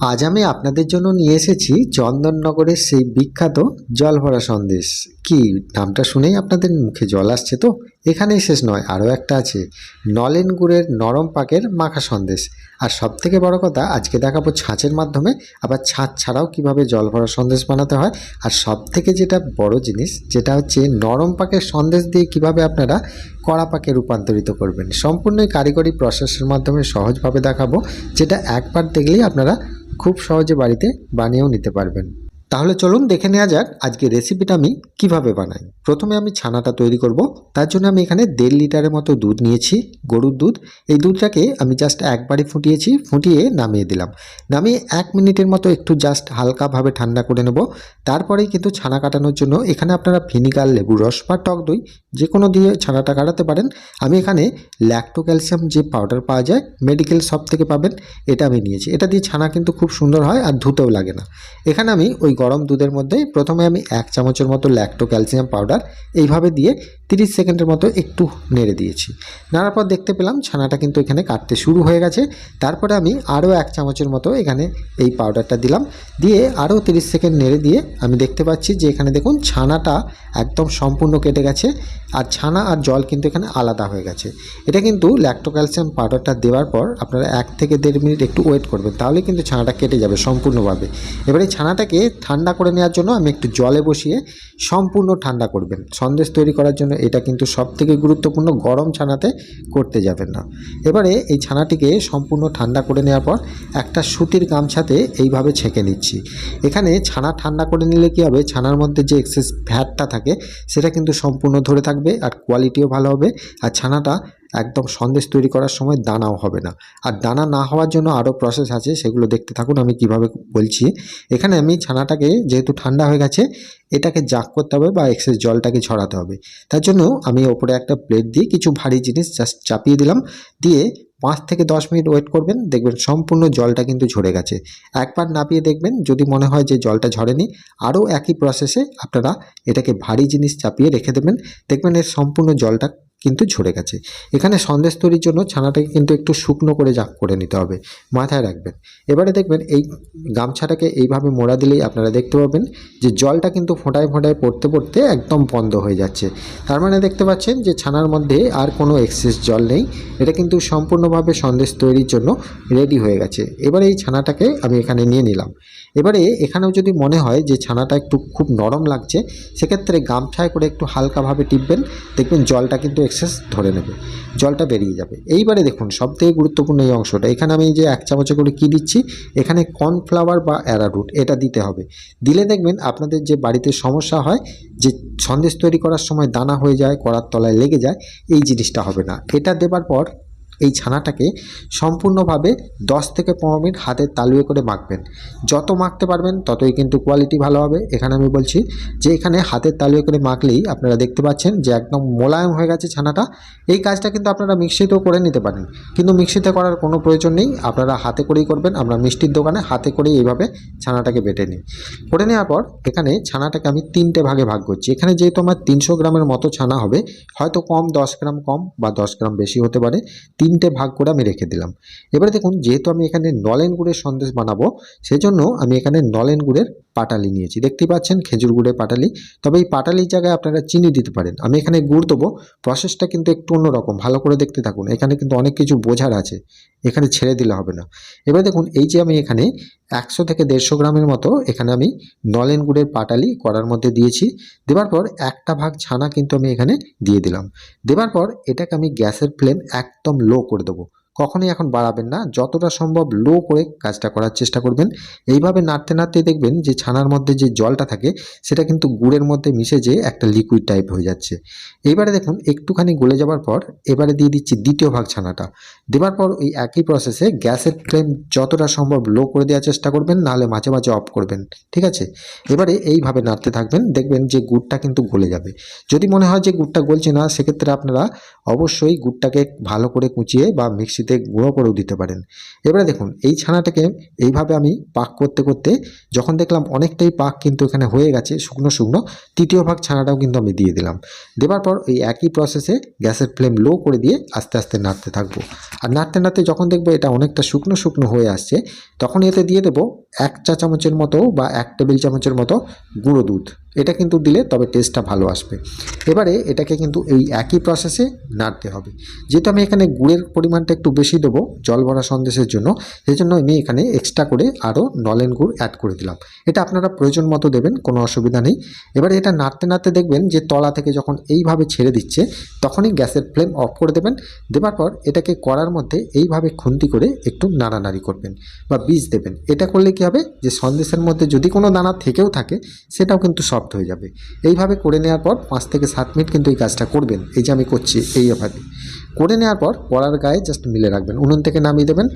আজ আমি আপনাদের জন্য নিয়ে এসেছি চন্দননগরের সেই বিখ্যাত জলভরা সন্দেশ। কি নামটা শুনেই আপনাদের মুখে জল আসছে তো? এখানেই শেষ নয়, আরও একটা আছে, নলেন গুড়ের নরম পাকের মাখা সন্দেশ। আর সবথেকে বড় কথা, আজকে দেখাবো ছাঁচের মাধ্যমে, আবার ছাঁচ ছাড়াও কিভাবে জলভরা সন্দেশ বানাতে হয়। আর সবথেকে যেটা বড় জিনিস, যেটা হচ্ছে নরম পাকের সন্দেশ দিয়ে কিভাবে আপনারা কড়া পাকে রূপান্তরিত করবেন। সম্পূর্ণই কারিগরি প্রসেসের মাধ্যমে সহজভাবে দেখাবো, যেটা একবার দেখলেই আপনারা খুব সহজে বাড়িতে বানিয়েও নিতে পারবেন। তাহলে চলুন দেখে নেওয়া যাক আজকে রেসিপিটা আমি কিভাবে বানাই। প্রথমে আমি ছানাটা তৈরি করব। তার জন্য আমি এখানে 1.5 লিটারের মতো দুধ নিয়েছি, গরুর দুধ। এই দুধটাকে আমি জাস্ট একবারই ফুটিয়েছি, ফুটিয়ে নামিয়ে দিলাম। নামিয়ে 1 মিনিটের মতো একটু জাস্ট হালকাভাবে ঠান্ডা করে নেব। তারপরেই কিন্তু ছানা কাটানোর জন্য এখানে আপনারা ভিনিগার, লেবুর রস বা টক দই যে কোনো দিয়ে ছানাটা কাটাতে পারেন। আমি এখানে ল্যাক্টো ক্যালসিয়াম যে পাউডার পাওয়া যায় মেডিকেল শপ থেকে পাবেন, এটা আমি নিয়েছি। এটা দিয়ে ছানা কিন্তু খুব সুন্দর হয় আর ধুতেও লাগে না। এখানে আমি ওই গরম দুধের মধ্যে প্রথমে আমি 1 চামচের মতো ল্যাক্টো ক্যালসিয়াম পাউডার এইভাবে দিয়ে 30 সেকেন্ডের মতো একটু নেড়ে দিয়েছি। নাড়ার পর দেখতে পেলাম ছানাটা কিন্তু এখানে কাটতে শুরু হয়ে গেছে। তারপরে আমি আরও 1 চামচের মতো এখানে এই পাউডারটা দিলাম, দিয়ে আরও 30 সেকেন্ড নেড়ে দিয়ে আমি দেখতে পাচ্ছি যে এখানে দেখুন ছানাটা একদম সম্পূর্ণ কেটে গেছে। আর ছানা আর জল কিন্তু এখানে আলাদা হয়ে গেছে। এটা কিন্তু ল্যাক্টো ক্যালসিয়াম পাউডারটা দেওয়ার পর আপনারা 1 থেকে 1.5 মিনিট একটু ওয়েট করবেন, তাহলে কিন্তু ছানাটা কেটে যাবে সম্পূর্ণভাবে। এবারে ছানাটাকে ঠান্ডা করে নেওয়ার জন্য আমি একটু জলে বসিয়ে সম্পূর্ণ ঠান্ডা করবেন। সন্দেশ তৈরি করার জন্য এটা কিন্তু সবথেকে গুরুত্বপূর্ণ, গরম ছানাতে করতে যাবেন না। এবারে এই ছানাটিকে সম্পূর্ণ ঠান্ডা করে নেওয়ার পর একটা সুতির গামছাতে এইভাবে ছেঁকে নিচ্ছি। এখানে ছানা ঠান্ডা করে নিলে কী হবে, ছানার মধ্যে যে এক্সেস ফ্যাটটা থাকে সেটা কিন্তু সম্পূর্ণ ধরে থাকবে, আর কোয়ালিটিও ভালো হবে। আর ছানাটা একদম সন্দেশ তৈরি করার সময় দানাও হবে না। আর দানা না হওয়ার জন্য আরও প্রসেস আছে, সেগুলো দেখতে থাকুন আমি কিভাবে বলছি। এখানে আমি ছানাটাকে যেহেতু ঠান্ডা হয়ে গেছে, এটাকে জাক করতে হবে বা এক্সেস জলটাকে ঝরাতে হবে। তার জন্য আমি ওপরে একটা প্লেট দিয়ে কিছু ভারী জিনিস জাস্ট চাপিয়ে দিলাম, দিয়ে 5 থেকে 10 মিনিট ওয়েট করবেন। দেখবেন সম্পূর্ণ জলটা কিন্তু ঝরে গেছে। একবার নাপিয়ে দেখবেন, যদি মনে হয় যে জলটা ঝরেনি, আরও একই প্রসেসে আপনারা এটাকে ভারী জিনিস চাপিয়ে রেখে দেবেন। দেখবেন এর সম্পূর্ণ জলটা কিন্তু ঝরে গেছে। এখানে সন্দেশ তৈরির জন্য ছানাটাকে কিন্তু একটু শুকনো করে জাক করে নিতে হবে, মাথায় রাখবেন। এবারে দেখবেন এই গামছাটাকে এইভাবে মোড়া দিলেই আপনারা দেখতে পাবেন যে জলটা কিন্তু ফোঁটায় ফোঁটায় পড়তে পড়তে একদম বন্ধ হয়ে যাচ্ছে। তার মানে দেখতে পাচ্ছেন যে ছানার মধ্যে আর কোনো এক্সেস জল নেই। এটা কিন্তু সম্পূর্ণভাবে সন্দেশ তৈরির জন্য রেডি হয়ে গেছে। এবারে এই ছানাটাকে আমি এখানে নিয়ে নিলাম। এবারে এখানেও যদি মনে হয় যে ছানাটা একটু খুব নরম লাগছে, সেক্ষেত্রে গামছায় করে একটু হালকাভাবে টিপবেন, দেখবেন জলটা কিন্তু এক্সেস ধরে নেবে, জলটা বেরিয়ে যাবে। এইবারে দেখুন সবথেকে গুরুত্বপূর্ণ এই অংশটা, এখানে আমি যে 1 চামচে করে কী দিচ্ছি, এখানে কর্নফ্লাওয়ার বা অ্যারারুট এটা দিতে হবে। দিলে দেখবেন আপনাদের যে বাড়িতে সমস্যা হয় যে সন্দেশ তৈরি করার সময় দানা হয়ে যায়, কড়ার তলায় লেগে যায়, এই জিনিসটা হবে না। এটা দেবার পর এই ছানাটাকে সম্পূর্ণভাবে 10 থেকে 15 মিনিট হাতের তালুয়ে করে মাখবেন। যত মাখতে পারবেন ততই কিন্তু কোয়ালিটি ভালো হবে। এখানে আমি বলছি যে এখানে হাতের তালুয়ে করে মাখলেই আপনারা দেখতে পাচ্ছেন যে একদম মোলায়েম হয়ে গেছে ছানাটা। এই কাজটা কিন্তু আপনারা মিক্সিতেও করে নিতে পারেন, কিন্তু মিক্সিতে করার কোনো প্রয়োজন নেই, আপনারা হাতে করেই করবেন। আমরা মিষ্টির দোকানে হাতে করেই এইভাবে ছানাটাকে বেটে নিই। করে নেওয়ার পর এখানে ছানাটাকে আমি 3টে ভাগে ভাগ করছি। এখানে যেহেতু আমার 300 গ্রামের মতো ছানা হবে, হয়তো কম 10 গ্রাম কম বা 10 গ্রাম বেশি হতে পারে, 3টে ভাগ করে আমি রেখে দিলাম। এবারে দেখুন যেহেতু আমি এখানে নলেন গুড়ের সন্দেশ বানাবো, সেজন্য আমি এখানে নলেন গুড়ের পাটালি নিয়েছি। দেখতেই পাচ্ছেন খেজুর গুড়ের পাটালি, তবে এই পাটালির জায়গায় আপনারা চিনি দিতে পারেন। আমি এখানে গুড় দেবো। প্রসেসটা কিন্তু একটু অন্যরকম, ভালো করে দেখতে থাকুন। এখানে কিন্তু অনেক কিছু বোঝার আছে, এখানে ছেড়ে দিলে হবে না। এবার দেখুন এই যে আমি এখানে 100 থেকে 150 গ্রামের মতো এখানে আমি নলেন গুড়ের পাটালি কড়ার মধ্যে দিয়েছি। দেওয়ার পর একটা ভাগ ছানা কিন্তু আমি এখানে দিয়ে দিলাম। দেওয়ার পর এটাকে আমি গ্যাসের ফ্লেম একদম লো করে দেবো। কখনোই এখন বাড়াবেন না, যতটা সম্ভব লো করে কাজটা করার চেষ্টা করবেন। এইভাবে নাড়তে নাড়তে দেখবেন যে ছানার মধ্যে যে জলটা থাকে সেটা কিন্তু গুড়ের মধ্যে মিশে যেয়ে একটা লিকুইড টাইপ হয়ে যাচ্ছে। এইবারে দেখুন একটুখানি গলে যাওয়ার পর এবারে দিয়ে দিচ্ছি দ্বিতীয় ভাগ ছানাটা। দেওয়ার পর ওই একই প্রসেসে গ্যাসের ফ্লেম যতটা সম্ভব লো করে দেওয়ার চেষ্টা করবেন, নাহলে মাঝে মাঝে অফ করবেন, ঠিক আছে? এবারে এইভাবে নাড়তে থাকবেন, দেখবেন যে গুড়টা কিন্তু গলে যাবে। যদি মনে হয় যে গুড়টা গলছে না, সেক্ষেত্রে আপনারা অবশ্যই গুড়টাকে ভালো করে কুচিয়ে বা মিক্সিতে মিক্সিতে গুঁড়ো করেও দিতে পারেন। এবারে দেখুন এই ছানাটাকে এইভাবে আমি পাক করতে করতে যখন দেখলাম অনেকটাই পাক কিন্তু এখানে হয়ে গেছে শুকনো শুকনো, তৃতীয় ভাগ ছানাটাও কিন্তু আমি দিয়ে দিলাম। দেওয়ার পর এই একই প্রসেসে গ্যাসের ফ্লেম লো করে দিয়ে আস্তে আস্তে নাড়তে থাকবো। আর নাড়তে নাড়তে যখন দেখবো এটা অনেকটা শুকনো শুকনো হয়ে আসছে, তখন এতে দিয়ে দেবো 1 চা চামচের মতো বা 1 টেবিল চামচের মতো গুঁড়ো দুধ। এটা কিন্তু দিলে তবে টেস্টটা ভালো আসবে। এবারে এটাকে কিন্তু এই একই প্রসেসে নাড়তে হবে। যেহেতু আমি এখানে গুড়ের পরিমাণটা একটু বেশি দেবো জল ভরা সন্দেশের জন্য, সেই জন্য আমি এখানে এক্সট্রা করে আরও নলেন গুড় অ্যাড করে দিলাম। এটা আপনারা প্রয়োজন মতো দেবেন, কোনো অসুবিধা নেই। এবারে এটা নাড়তে নাড়তে দেখবেন যে তলা থেকে যখন এইভাবে ছেড়ে দিচ্ছে, তখনই গ্যাসের ফ্লেম অফ করে দেবেন। দেওয়ার পর এটাকে কড়ার মধ্যে এইভাবে খুন্তি করে একটু নাড়ানাড়ি করবেন বা বীজ দেবেন। এটা করলে কী হবে, যে সন্দেশের মধ্যে যদি কোনো দানা থেকেও থাকে সেটাও কিন্তু সফট হয়ে যাবে। এইভাবে করে নেওয়ার পর 5 থেকে 7 মিনিট কিন্তু এই কাজটা করবেন। এই যে আমি করছি এইভাবে করে নেওয়ার পর কড়ার গায়ে জাস্ট মিলে রাখবেন, উনুন থেকে নামিয়ে দেবেন।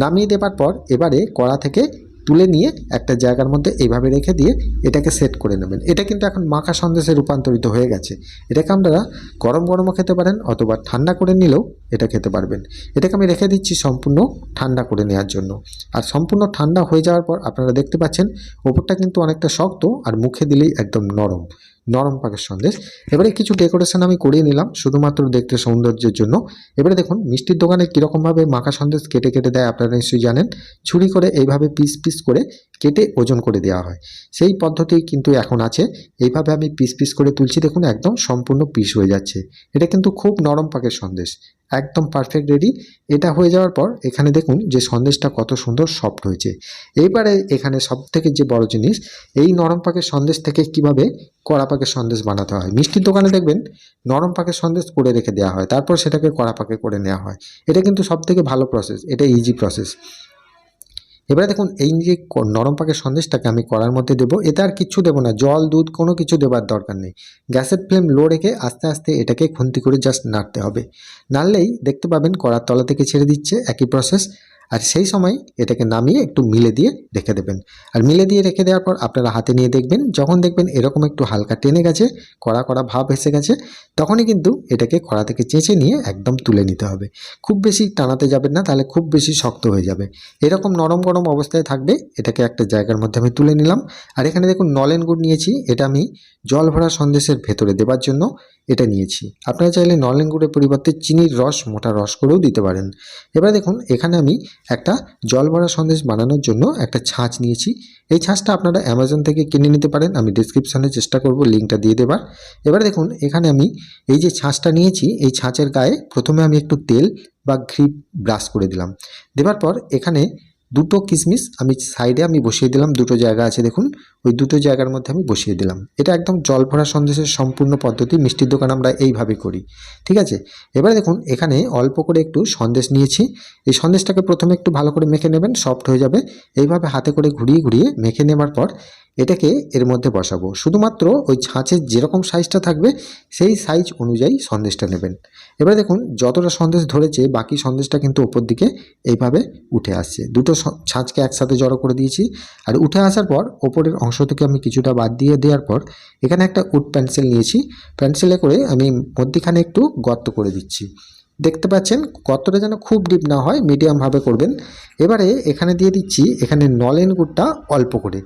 নামিয়ে দেওয়ার পর এবারে কড়া থেকে তুলে নিয়ে একটা জায়গার মধ্যে এইভাবে রেখে দিয়ে এটাকে সেট করে নেবেন। এটা কিন্তু এখন মাখা সন্দেশে রূপান্তরিত হয়ে গেছে। এটাকে আপনারা গরম গরমও খেতে পারেন অথবা ঠান্ডা করে নিলেও এটা খেতে পারবেন। এটাকে আমি রেখে দিচ্ছি সম্পূর্ণ ঠান্ডা করে নেওয়ার জন্য। আর সম্পূর্ণ ঠান্ডা হয়ে যাওয়ার পর আপনারা দেখতে পাচ্ছেন ওপরটা কিন্তু অনেকটা শক্ত আর মুখে দিলেই একদম নরম নরম পাকের সন্দেশ। এবারে কিছু ডেকোরেশন আমি করিয়ে নিলাম শুধুমাত্র দেখতে সৌন্দর্যের জন্য। এবারে দেখুন মিষ্টির দোকানে কীরকমভাবে মাখা সন্দেশ কেটে কেটে দেয় আপনারা নিশ্চয়ই জানেন। ছুরি করে এইভাবে পিস পিস করে কেটে ওজন করে দেওয়া হয়, সেই পদ্ধতি কিন্তু এখন আছে। এইভাবে আমি পিস পিস করে তুলছি, দেখুন একদম সম্পূর্ণ পিস হয়ে যাচ্ছে। এটা কিন্তু খুব নরম পাকের সন্দেশ, একদম পারফেক্ট রেডি। এটা হয়ে যাওয়ার পর এখানে দেখুন যে সন্দেশটা কত সুন্দর সফট হয়েছে। এইবারে এখানে সবথেকে যে বড় জিনিস, এই নরম পাকের সন্দেশ থেকে কিভাবে কড়া পাকের সন্দেশ বানাতে হয়। মিষ্টির দোকানে দেখবেন নরম পাকের সন্দেশ করে রেখে দেওয়া হয়, তারপর সেটাকে কড়া পাকে করে নেওয়া হয়। এটা কিন্তু সবথেকে ভালো প্রসেস, এটা ইজি প্রসেস। এবারে দেখুন এই যে নরম পাকের সন্দেশটাকে আমি কড়ার মধ্যে দেবো। এতে আর কিচ্ছু দেবো না, জল দুধ কোনো কিছু দেবার দরকার নেই। গ্যাসের ফ্লেম লো রেখে আস্তে আস্তে এটাকে খুন্তি করে জাস্ট নাড়তে হবে। নাড়লেই দেখতে পাবেন কড়ার তলা থেকে ছেড়ে দিচ্ছে, একই প্রসেস। আর সেই সময় এটাকে নামিয়ে একটু মিলে দিয়ে রেখে দেবেন। আর মিলে দিয়ে রেখে দেওয়ার পর আপনারা হাতে নিয়ে দেখবেন, যখন দেখবেন এরকম একটু হালকা টেনে গেছে, কড়া কড়া ভাব এসে গেছে, তখনই কিন্তু এটাকে কড়া থেকে চেঁচে নিয়ে একদম তুলে নিতে হবে। খুব বেশি টানাতে যাবেন না, তাহলে খুব বেশি শক্ত হয়ে যাবে। এরকম নরম গরম অবস্থায় থাকবে। এটাকে একটা জায়গার মধ্যে আমি তুলে নিলাম। আর এখানে দেখুন নলেন গুড় নিয়েছি, এটা আমি জল ভরা সন্দেশের ভেতরে দেবার জন্য এটা নিয়েছি। আপনারা চাইলে নলেন গুড়ের পরিবর্তে চিনির রস, মোটা রস করেও দিতে পারেন। এবার দেখুন এখানে আমি একটা জল ভরা সন্দেশ বানানোর জন্য একটা ছাঁচ নিয়েছি। এই ছাঁচটা আপনারা অ্যামাজন থেকে কিনে নিতে পারেন, আমি ডিসক্রিপশানে চেষ্টা করব লিঙ্কটা দিয়ে দেবার। এবার দেখুন এখানে আমি এই যে ছাঁচটা নিয়েছি, এই ছাঁচের গায়ে প্রথমে আমি একটু তেল বা ঘি ব্রাশ করে দিলাম। দেওয়ার পর এখানে দুটো কিশমিশ আমি সাইডে আমি বসিয়ে দিলাম, দুটো জায়গা আছে দেখুন, ওই দুটো জায়গার মধ্যে আমি বসিয়ে দিলাম। এটা একদম জল ভরা সন্দেশের সম্পূর্ণ পদ্ধতি, মিষ্টির দোকান আমরা এইভাবে করি, ঠিক আছে। এবারে দেখুন এখানে অল্প করে একটু সন্দেশ নিয়েছি। এই সন্দেশটাকে প্রথমে একটু ভালো করে মেখে নেবেন, সফট হয়ে যাবে। এইভাবে হাতে করে ঘুরিয়ে ঘুরিয়ে মেখে নেবার পর এটাকে এর মধ্যে বসাবো। শুধুমাত্র ওই ছাঁচের যেরকম সাইজটা থাকবে সেই সাইজ অনুযায়ী সন্দেশটা নেবেন। এবারে দেখুন যতটা সন্দেশ ধরেছে বাকি সন্দেশটা কিন্তু ওপর দিকে এইভাবে উঠে আসছে। দুটো ছাঁচকে একসাথে জড়ো করে দিয়েছি। আর উঠে আসার পর ওপরের অংশ থেকে আমি কিছুটা বাদ দিয়ে দেওয়ার পর এখানে একটা উড পেন্সিল নিয়েছি। পেন্সিলে করে আমি মধ্যিখানে একটু গর্ত করে দিচ্ছি। দেখতে পাচ্ছেন গর্তটা যেন খুব ডিপ না হয়, মিডিয়ামভাবে করবেন। এবারে এখানে দিয়ে দিচ্ছি এখানে নলেন গুড়টা অল্প করে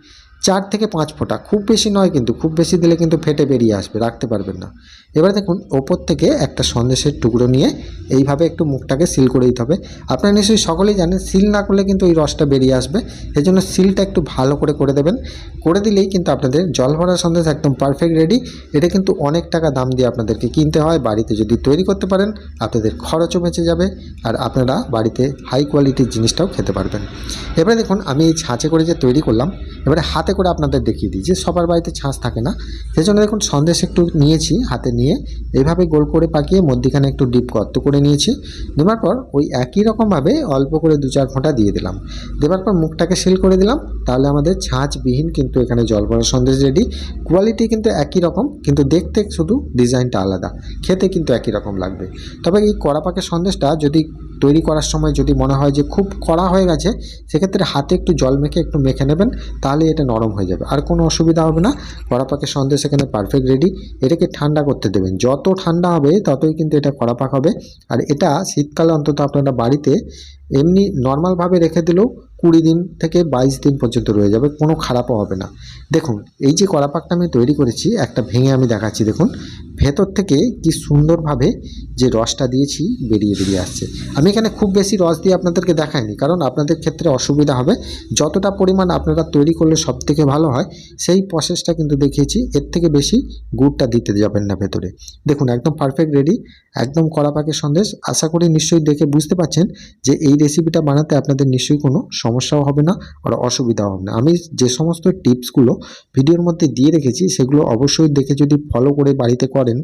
4 থেকে 5 ফোঁটা, খুব বেশি নয় কিন্তু, খুব বেশি দিলে কিন্তু ফেটে বেরিয়ে আসবে, রাখতে পারবেন না। এবার দেখুন ওপর থেকে একটা সন্দেশের টুকরো নিয়ে এইভাবে একটু মুখটাকে সিল করে দিতে হবে। আপনারা নিশ্চয়ই সকলেই জানেন সিল না করলে কিন্তু এই রসটা বেরিয়ে আসবে, এজন্য সিলটা একটু ভালো করে দেবেন। করে দিলেই কিন্তু আপনাদের জল ভরা সন্দেশ একদম পারফেক্ট রেডি। এটা কিন্তু অনেক টাকা দাম দিয়ে আপনাদেরকে কিনতে হয়, বাড়িতে যদি তৈরি করতে পারেন আপনাদের খরচও বেঁচে যাবে আর আপনারা বাড়িতে হাই কোয়ালিটির জিনিসটাও খেতে পারবেন। এবারে দেখুন আমি এই ছাঁচে করে যে তৈরি করলাম, এবারে হাতে করে আপনাদের দেখিয়ে দিই, যে সবার বাড়িতে ছাঁচ থাকে না, সেজন্য দেখুন সন্দেশ একটু নিয়েছি, হাতে নিয়ে এইভাবে গোল করে পাকিয়ে মধ্যিখানে একটু ডিপ গর্ত করে নিয়েছি। নেওয়ার পর ওই একই রকমভাবে অল্প করে 2-4 ফোঁটা দিয়ে দিলাম। দেওয়ার পর মুখটাকে সিল করে দিলাম। তাহলে আমাদের ছাঁচবিহীন কিন্তু এখানে জল ভরা সন্দেশ রেডি। কোয়ালিটি কিন্তু একই রকম, কিন্তু দেখতে শুধু ডিজাইনটা আলাদা, খেতে কিন্তু একই রকম লাগবে। তবে এই কড়া পাকের সন্দেশটা যদি তৈরি করার সময় যদি মনে হয় যে খুব কড়া হয়ে গেছে, সেক্ষেত্রে হাতে একটু জল মেখে একটু মেখে নেবেন, তাহলে এটা নরম হয়ে যাবে, আর কোনো অসুবিধা হবে না। কড়া পাকের সন্দেশ এখানে পারফেক্ট রেডি। এটাকে ঠান্ডা করতে দেবেন, যত ঠান্ডা হবে ততই কিন্তু এটা কড়া পাক হবে। আর এটা শীতকালে অন্তত আপনারা বাড়িতে এমনি নর্মালভাবে রেখে দিলেও 20 দিন থেকে 22 দিন পর্যন্ত রয়ে যাবে, কোনো খারাপও হবে না। দেখুন এই যে কড়া পাকটা আমি তৈরি করেছি, একটা ভেঙে আমি দেখাচ্ছি। দেখুন ভেতর থেকে কি সুন্দরভাবে যে রসটা দিয়েছি বেরিয়ে বেরিয়ে আসছে। আমি এখানে খুব বেশি রস দিয়ে আপনাদেরকে দেখাইনি, কারণ আপনাদের ক্ষেত্রে অসুবিধা হবে। যতটা পরিমাণ আপনারা তৈরি করলে সব থেকে ভালো হয় সেই প্রসেসটা কিন্তু দেখিয়েছি, এর থেকে বেশি গুড়টা দিতে যাবেন না ভেতরে। দেখুন একদম পারফেক্ট রেডি, একদম কড়া পাকের সন্দেশ। আশা করি নিশ্চয়ই দেখে বুঝতে পারছেন যে এই রেসিপিটা বানাতে আপনাদের নিশ্চয়ই কোনো সমস্যাও হবে না আর অসুবিধাও হবে না। আমি যে সমস্ত টিপসগুলো ভিডিওর মধ্যে দিয়ে রেখেছি সেগুলো অবশ্যই দেখে যদি ফলো করে বাড়িতে করেন,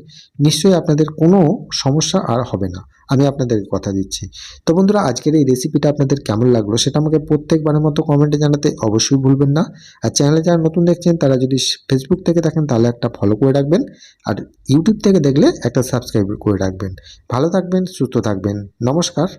নিশ্চয়ই আপনাদের কোনো সমস্যা আর হবে না, আমি আপনাদেরকে কথা দিচ্ছি। তো বন্ধুরা, আজকের এই রেসিপিটা আপনাদের কেমন লাগলো সেটা আমাকে প্রত্যেকবারের মতো কমেন্টে জানাতে অবশ্যই ভুলবেন না। আর চ্যানেলে যারা নতুন দেখছেন তারা যদি ফেসবুক থেকে দেখেন তাহলে একটা ফলো করে রাখবেন, আর ইউটিউব থেকে দেখলে একটা সাবস্ক্রাইব করে রাখবেন। ভালো থাকবেন, সুস্থ থাকবেন, নমস্কার।